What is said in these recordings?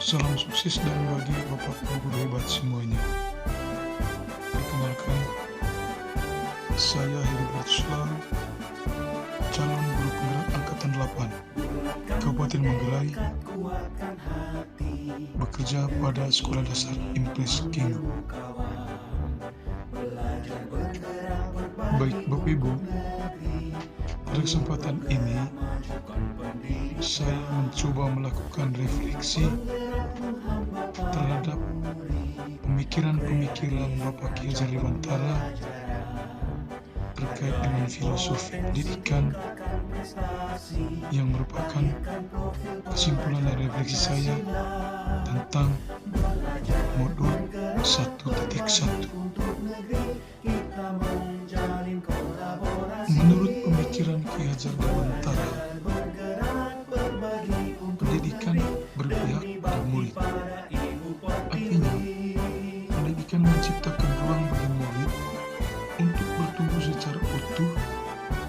Salam sukses dan bahagia Bapak Ibu guru hebat semuanya. Perkenalkan, saya Heri Batuslam, calon guru penggerak Angkatan 8, Kabupaten Manggarai, bekerja pada Sekolah Dasar Impres Kingu. Baik Bapak Ibu, pada kesempatan ini saya mencoba melakukan refleksi terhadap pemikiran-pemikiran Bapak Ki Hajar Dewantara terkait dengan filosofi pendidikan yang merupakan kesimpulan dari refleksi saya tentang modul 1.1. Menurut pemikiran Ki Hajar Dewantara, pendidikan berpihak pada murid. Artinya, pendidikan menciptakan ruang bagi murid untuk bertumbuh secara utuh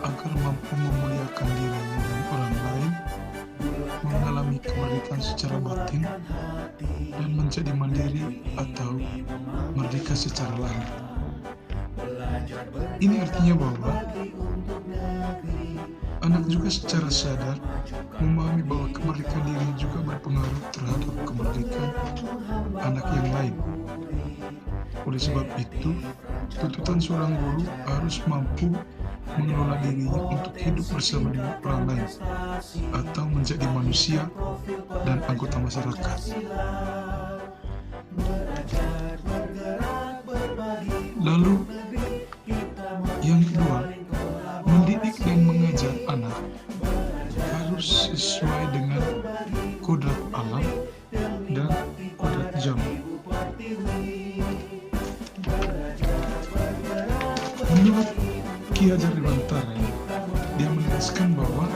agar mampu memuliakan dirinya dan orang lain, mengalami kemerdekaan secara batin, dan menjadi mandiri atau merdeka secara lahir. Ini artinya bahwa anak juga secara sadar memahami bahwa kemerdekaan diri juga berpengaruh terhadap kemerdekaan anak yang lain. Oleh sebab itu, tuntutan seorang guru harus mampu mengelola dirinya untuk hidup bersama dengan orang lain atau menjadi manusia dan anggota masyarakat. Lalu, yang kedua, mendidik dan mengajar anak harus sesuai dengan kodrat alam dan kodrat zaman. Menurut Ki Hajar Dewantara, dia menegaskan bahwa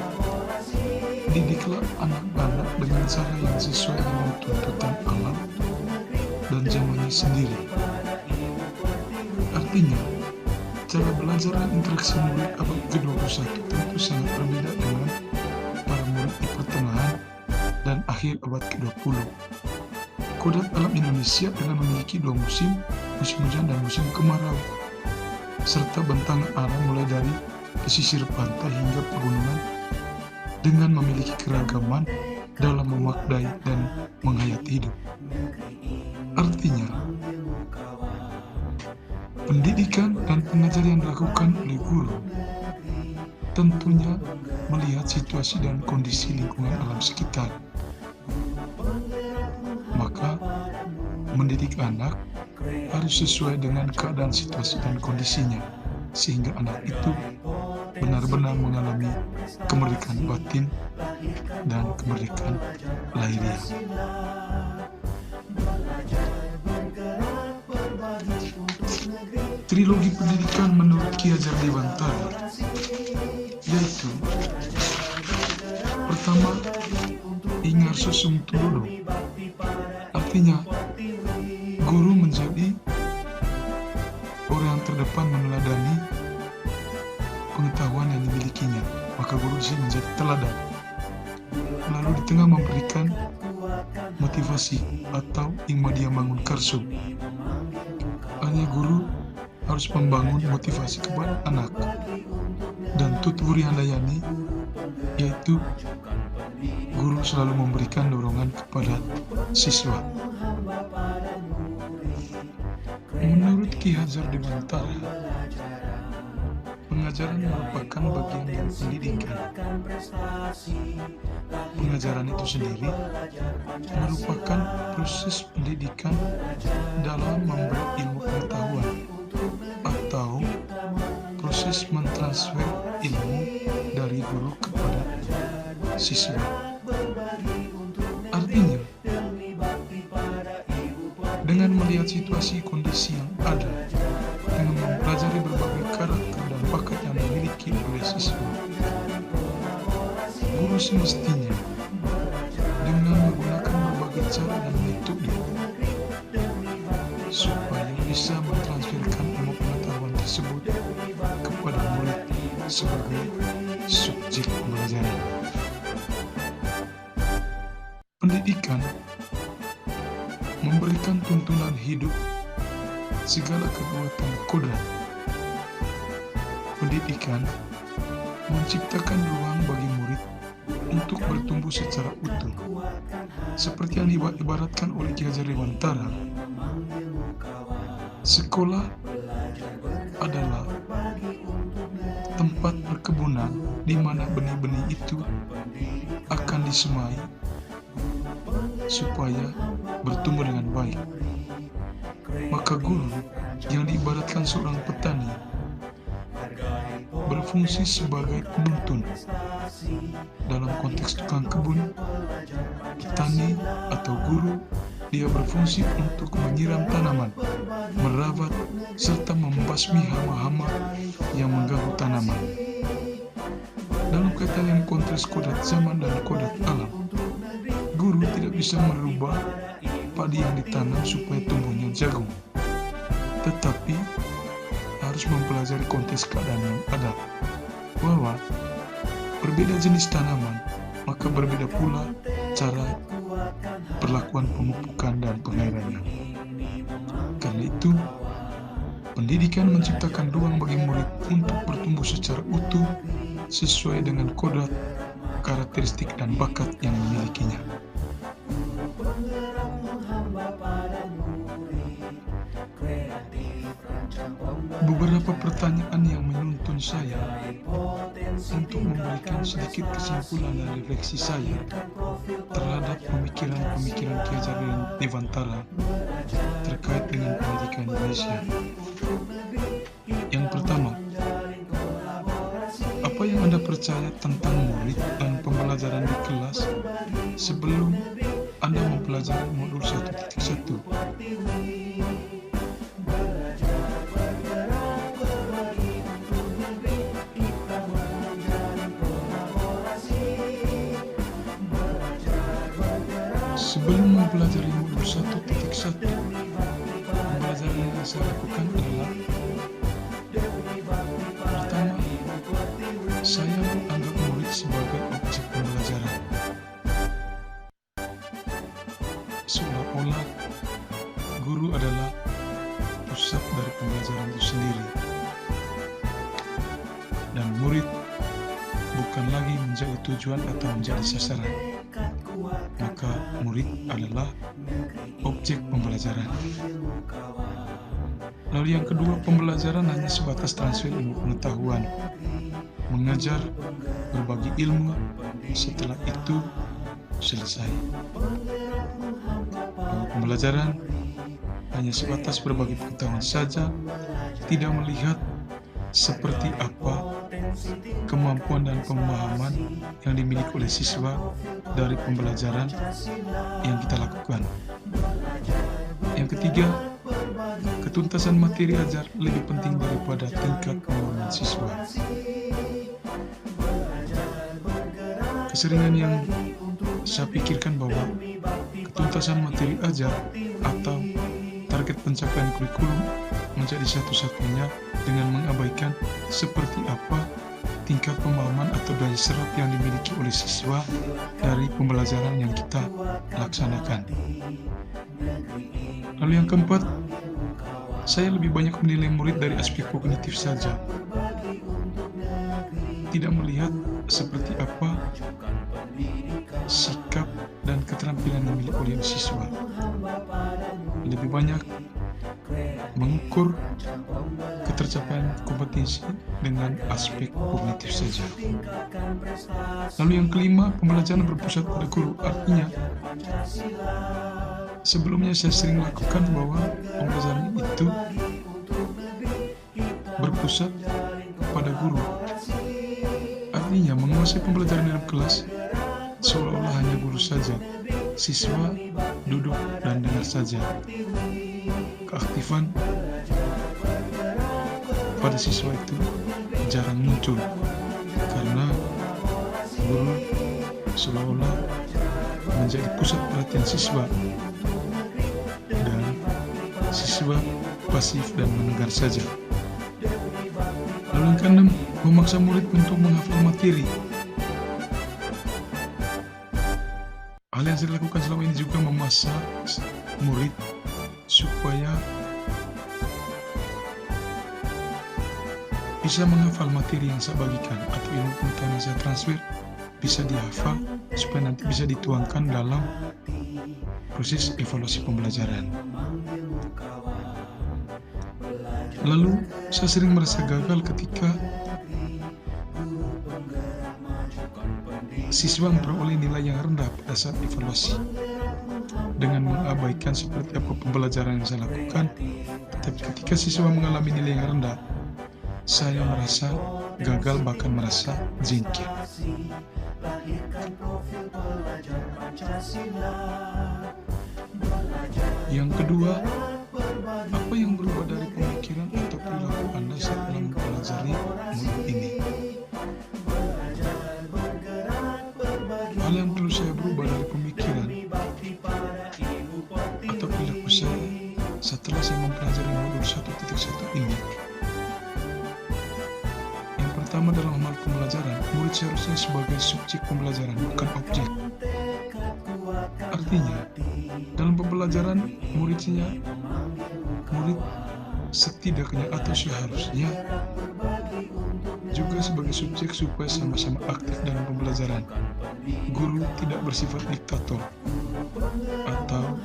didiklah anak-anak dengan cara yang sesuai dengan tuntutan alam dan zamannya sendiri. Artinya, cara belajar dan interaksi murid abad ke-21 tentu sangat berbeda dengan para murid di pertengahan dan akhir abad ke-20. Kodrat alam Indonesia dengan memiliki dua musim hujan dan musim kemarau, serta bentangan alam mulai dari pesisir pantai hingga pegunungan, dengan memiliki keragaman dalam memaknai dan menghayati hidup. Artinya, pendidikan dan pengajaran yang dilakukan oleh guru tentunya melihat situasi dan kondisi lingkungan alam sekitar. Maka, mendidik anak harus sesuai dengan keadaan situasi dan kondisinya, sehingga anak itu benar-benar mengalami kemerdekaan batin dan kemerdekaan lahiriah. Trilogi pendidikan menurut Ki Hajar Dewantara yaitu: pertama, Ingarso Sungtulodo, artinya guru menjadi orang yang terdepan meneladani pengetahuan yang dimilikinya, maka guru di sini menjadi teladan. Lalu di tengah memberikan motivasi atau Ingmadia Mangun Karso, hanya guru harus membangun motivasi kepada anak. Dan Tutwuri Handayani, yaitu guru selalu memberikan dorongan kepada siswa. Menurut Ki Hajar Dewantara, pengajaran merupakan bagian dari pendidikan. Pengajaran itu sendiri merupakan proses pendidikan dalam memberi ilmu pengetahuan atau proses mentransfer ilmu dari guru kepada siswa. Artinya, dengan melihat situasi kondisi yang ada, dengan mempelajari berbagai karakter dan bakat yang dimiliki oleh siswa, guru semestinya dengan menggunakan berbagai cara dan metode supaya bisa mentransferkan ilmu pengetahuan tersebut kepada murid sebagai subjek pembelajaran. Pendidikan memberikan tuntunan hidup, segala kekuatan kodrat. Pendidikan menciptakan ruang bagi murid untuk bertumbuh secara utuh. Seperti yang diibaratkan oleh Ki Hajar Dewantara, sekolah adalah tempat perkebunan di mana benih-benih itu akan disemai supaya bertumbuh dengan baik. Maka guru yang diibaratkan seorang petani berfungsi sebagai penuntun. Dalam konteks tukang kebun, petani atau guru, dia berfungsi untuk menyiram tanaman, merawat, serta membasmi hama-hama yang mengganggu tanaman. Dalam kaitan yang konteks kodrat zaman dan kodrat alam, guru tidak bisa merubah padi yang ditanam supaya tumbuhnya jagung, tetapi harus mempelajari konteks keadaan yang ada, bahwa berbeda jenis tanaman, maka berbeda pula cara perlakuan pemupukan dan pengairannya. Karena itu, pendidikan menciptakan ruang bagi murid untuk bertumbuh secara utuh sesuai dengan kodrat, karakteristik, dan bakat yang dimilikinya. Beberapa pertanyaan yang menuntun saya untuk memberikan sedikit kesimpulan dan refleksi saya terhadap pemikiran-pemikiran Ki Hajar Dewantara terkait dengan pendidikan Indonesia. Yang pertama, apa yang Anda percaya tentang murid dan pembelajaran di kelas sebelum Anda mempelajari modul 1.1? Sebelum mempelajari modul 1.1, pembelajaran yang saya lakukan adalah: pertama, saya menganggap murid sebagai objek pembelajaran. Seolah-olah guru adalah pusat dari pembelajaran itu sendiri, dan murid bukan lagi menjadi tujuan atau menjadi sasaran. Maka murid adalah objek pembelajaran. Lalu yang kedua, pembelajaran hanya sebatas transfer ilmu pengetahuan, mengajar, berbagi ilmu, setelah itu selesai. Lalu pembelajaran hanya sebatas berbagi pengetahuan saja, tidak melihat seperti apa kemampuan dan pemahaman yang dimiliki oleh siswa dari pembelajaran yang kita lakukan. Yang ketiga, ketuntasan materi ajar lebih penting daripada tingkat pemahaman siswa. Keseringan yang saya pikirkan bahwa ketuntasan materi ajar atau target pencapaian kurikulum menjadi satu-satunya dengan mengabaikan seperti apa tingkat pemahaman atau daya serap yang dimiliki oleh siswa dari pembelajaran yang kita laksanakan. Lalu yang keempat, saya lebih banyak menilai murid dari aspek kognitif saja, tidak melihat seperti apa sikap dan keterampilan yang dimiliki oleh siswa. Lebih banyak mengukur ketercapaian kompetensi dengan aspek kognitif saja. Lalu yang kelima, pembelajaran berpusat pada guru. Artinya, sebelumnya saya sering lakukan bahwa pembelajaran itu berpusat pada guru. Artinya, menguasai pembelajaran dalam kelas seolah-olah hanya guru saja, siswa duduk dan dengar saja. Keaktifan pada siswa itu jarang muncul karena guru seolah-olah menjadi pusat perhatian siswa dan siswa pasif dan mendengar saja. Lalu yang keenam, memaksa murid untuk menghafal materi. Hal Hal yang saya lakukan selama ini juga memasak murid supaya bisa menghafal materi yang saya bagikan atau ilmu pengetahuan yang saya transfer bisa dihafal supaya nanti bisa dituangkan dalam proses evaluasi pembelajaran. Lalu, saya sering merasa gagal ketika siswa memperoleh nilai yang rendah pada saat evaluasi dengan mengabaikan seperti apa pembelajaran yang saya lakukan. Tetapi ketika siswa mengalami nilai yang rendah, saya merasa gagal, bahkan merasa jengkel. Yang kedua, apa yang berubah dari pemikiran atau perilaku Anda saat mempelajari modul ini? Hal yang perlu saya berubah dari pemikiran atau perilaku saya setelah saya mempelajari modul 1.1 ini. Yang pertama, dalam hal pembelajaran, murid seharusnya sebagai subjek pembelajaran, bukan objek. Artinya, dalam pembelajaran murid setidaknya atau seharusnya juga sebagai subjek supaya sama-sama aktif dalam pembelajaran. Guru tidak bersifat diktator atau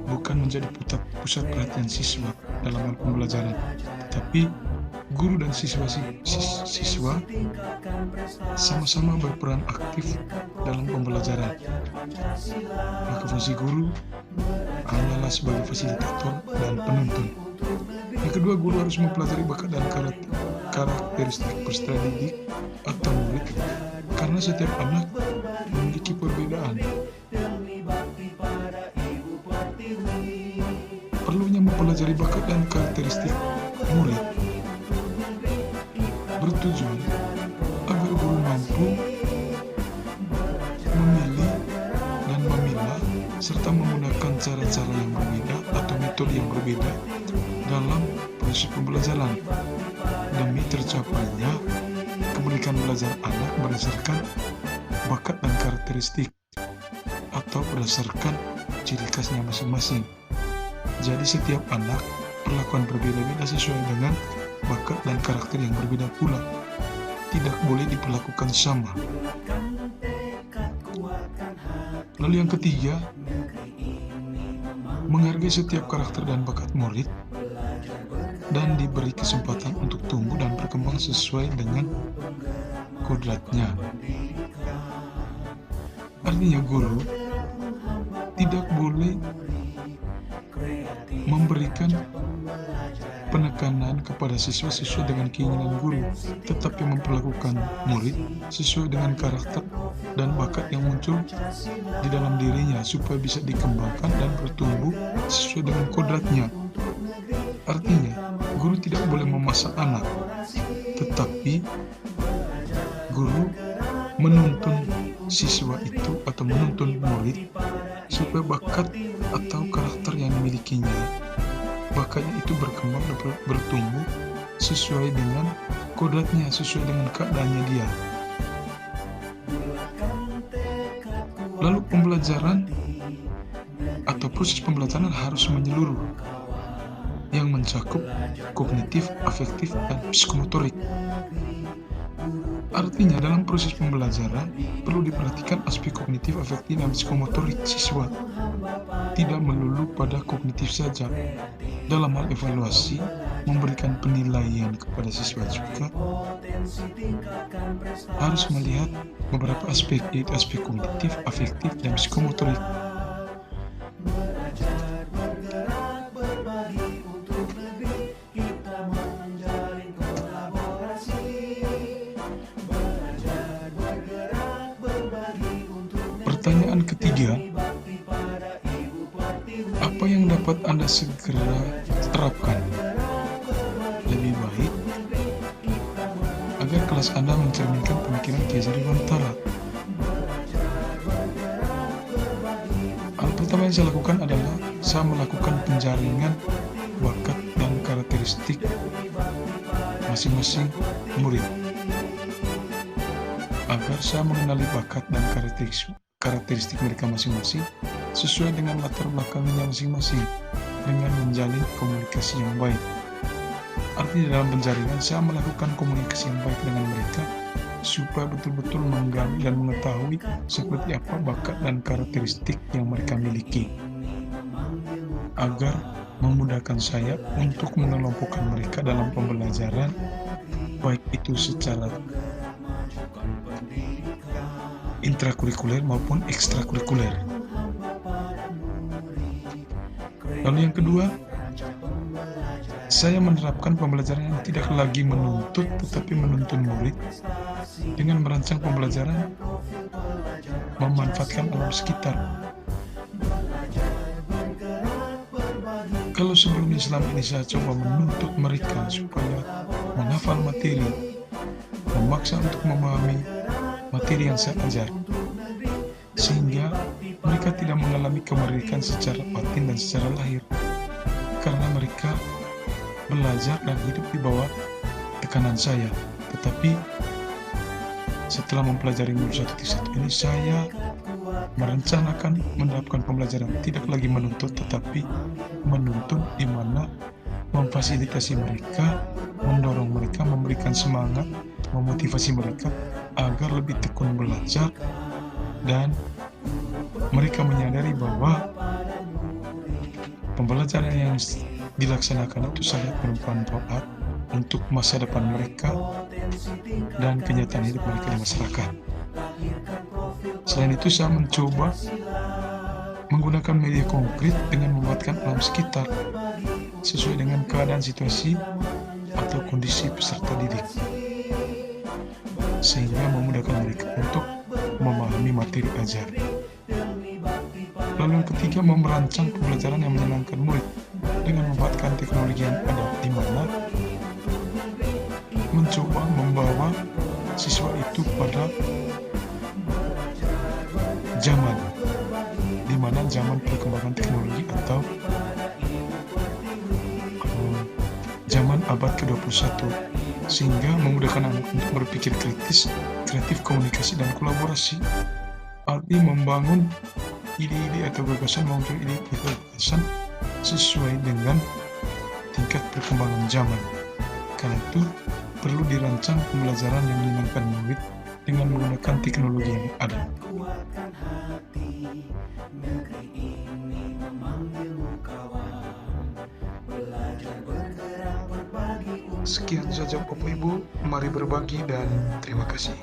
bukan menjadi pusat perhatian siswa dalam hal pembelajaran, tetapi guru dan siswa sama-sama berperan aktif dalam pembelajaran. Maka fungsi guru hanyalah sebagai fasilitator dan penuntun. Yang kedua, guru harus mempelajari bakat dan karakteristik peserta didik atau murid, karena setiap anak memiliki perbedaan. Perlunya mempelajari bakat dan karakteristik murid bertujuan agar guru mampu memilih dan memilah serta menggunakan cara-cara yang berbeda atau metode yang berbeda dalam proses pembelajaran demi tercapainya keberhasilan belajar anak berdasarkan bakat dan karakteristik atau berdasarkan ciri khasnya masing-masing. Jadi setiap anak perlakuan berbeda-beda sesuai dengan bakat dan karakter yang berbeda pula. Tidak boleh diperlakukan sama. Lalu yang ketiga, menghargai setiap karakter dan bakat murid dan diberi kesempatan untuk tumbuh dan berkembang sesuai dengan kodratnya. Artinya guru tidak boleh memberikan penekanan kepada siswa sesuai dengan keinginan guru, tetapi memperlakukan murid sesuai dengan karakter dan bakat yang muncul di dalam dirinya supaya bisa dikembangkan dan bertumbuh sesuai dengan kodratnya. Artinya, guru tidak boleh memaksa anak, tetapi guru menuntun siswa itu atau menuntun murid supaya bakat atau karakter yang dimilikinya, bakatnya itu berkembang dan bertumbuh sesuai dengan kodratnya, sesuai dengan keadaannya dia. Lalu pembelajaran atau proses pembelajaran harus menyeluruh yang mencakup kognitif, afektif, dan psikomotorik. Artinya dalam proses pembelajaran perlu diperhatikan aspek kognitif, afektif, dan psikomotorik siswa. Tidak melulu pada kognitif saja. Dalam hal evaluasi, memberikan penilaian kepada siswa juga harus melihat beberapa aspek, yaitu aspek kognitif, afektif, dan psikomotorik. Pertanyaan ketiga, apa yang dapat Anda segera terapkan lebih baik agar kelas Anda mencerminkan pemikiran Kiai Zariwantara? Hal pertama yang saya lakukan adalah saya melakukan penjaringan bakat dan karakteristik masing-masing murid agar saya mengenali bakat dan karakteristik mereka masing-masing sesuai dengan latar belakangnya masing-masing dengan menjalin komunikasi yang baik. Artinya dalam penjaringan saya melakukan komunikasi yang baik dengan mereka supaya betul-betul menggali dan mengetahui seperti apa bakat dan karakteristik yang mereka miliki, agar memudahkan saya untuk mengelompokkan mereka dalam pembelajaran, baik itu secara intrakurikuler maupun ekstrakurikuler. Lalu yang kedua, saya menerapkan pembelajaran yang tidak lagi menuntut tetapi menuntun murid dengan merancang pembelajaran memanfaatkan alam sekitar. Kalau sebelumnya selama ini saya coba menuntut mereka supaya menghafal materi, memaksa untuk memahami materi yang saya ajar, sehingga mereka tidak mengalami kemerdekaan secara batin dan secara lahir, karena mereka belajar dan hidup di bawah tekanan saya. Tetapi setelah mempelajari Modul 1.1 ini, saya merencanakan menerapkan pembelajaran tidak lagi menuntut tetapi menuntun, di mana memfasilitasi mereka, mendorong mereka, memberikan semangat, memotivasi mereka agar lebih tekun belajar, dan mereka menyadari bahwa pembelajaran yang dilaksanakan itu sangat bermanfaat untuk masa depan mereka dan kenyataan hidup mereka di masyarakat. Selain itu, saya mencoba menggunakan media konkret dengan membuatkan alam sekitar sesuai dengan keadaan situasi atau kondisi peserta didik, sehingga memudahkan mereka untuk memahami materi ajar. Lalu yang ketiga, merancang pembelajaran yang menyenangkan murid dengan memanfaatkan teknologi yang ada, di mana mencoba membawa siswa itu pada zaman, di mana zaman perkembangan teknologi atau zaman abad ke-21, sehingga memudahkan anak untuk berpikir kritis, kreatif, komunikasi, dan kolaborasi. Arti membangun ide-ide atau gagasan, muncul ide atau gagasan sesuai dengan tingkat perkembangan zaman. Karena itu perlu dirancang pembelajaran yang menyenangkan murid dengan menggunakan teknologi yang ada. Sekian saja Bapak Ibu, mari berbagi dan terima kasih.